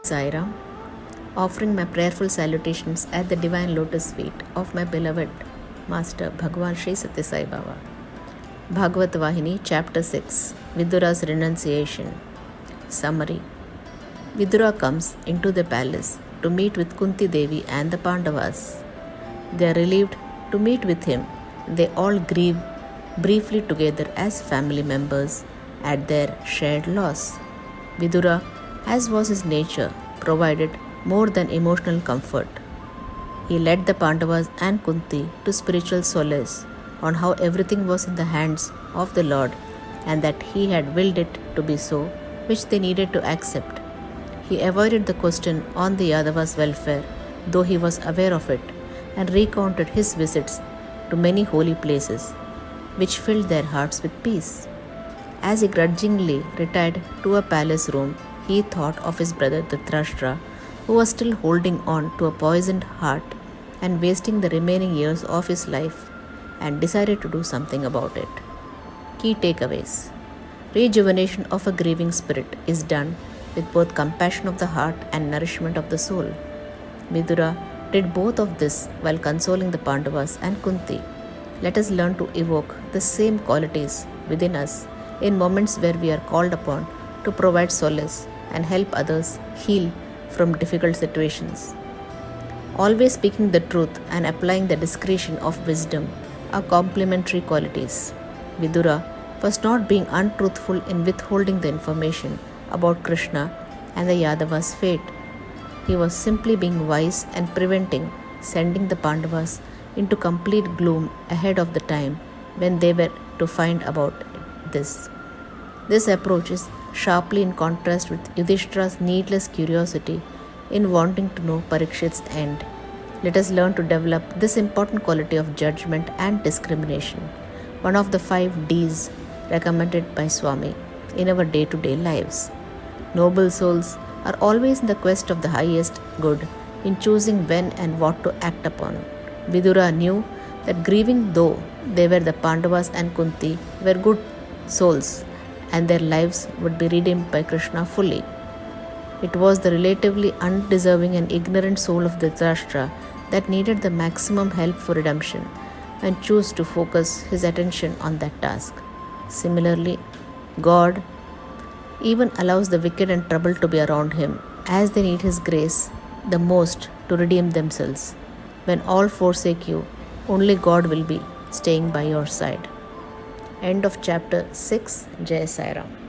Sairam, offering my prayerful salutations at the divine lotus feet of my beloved Master Bhagwan Sri Sathya Sai Baba. Bhagavad Vahini, Chapter 6, Vidura's Renunciation. Summary. Vidura comes into the palace to meet with Kunti Devi and the Pandavas. They are relieved to meet with him. They all grieve briefly together as family members at their shared loss. Vidura, as was his nature, provided more than emotional comfort. He led the Pandavas and Kunti to spiritual solace on how everything was in the hands of the Lord and that he had willed it to be so, which they needed to accept. He avoided the question on the Yadavas' welfare, though he was aware of it, and recounted his visits to many holy places, which filled their hearts with peace. As he grudgingly retired to a palace room, he thought of his brother Dhritarashtra, who was still holding on to a poisoned heart and wasting the remaining years of his life, and decided to do something about it. Key takeaways. Rejuvenation of a grieving spirit is done with both compassion of the heart and nourishment of the soul. Vidura did both of this while consoling the Pandavas and Kunti. Let us learn to evoke the same qualities within us in moments where we are called upon to provide solace and help others heal from difficult situations. Always speaking the truth and applying the discretion of wisdom are complementary qualities. Vidura was not being untruthful in withholding the information about Krishna and the Yadavas' fate. He was simply being wise and preventing sending the Pandavas into complete gloom ahead of the time when they were to find about this. This approach is sharply in contrast with Yudhishthira's needless curiosity in wanting to know Parikshit's end. Let us learn to develop this important quality of judgment and discrimination, one of the 5 Ds recommended by Swami in our day-to-day lives. Noble souls are always in the quest of the highest good in choosing when and what to act upon. Vidura knew that grieving though they were the Pandavas and Kunti were good souls and their lives would be redeemed by Krishna fully. It was the relatively undeserving and ignorant soul of Dhritarashtra that needed the maximum help for redemption and chose to focus his attention on that task. Similarly, God even allows the wicked and troubled to be around him as they need his grace the most to redeem themselves. When all forsake you, only God will be staying by your side. End of chapter 6. Jai Sai Ram.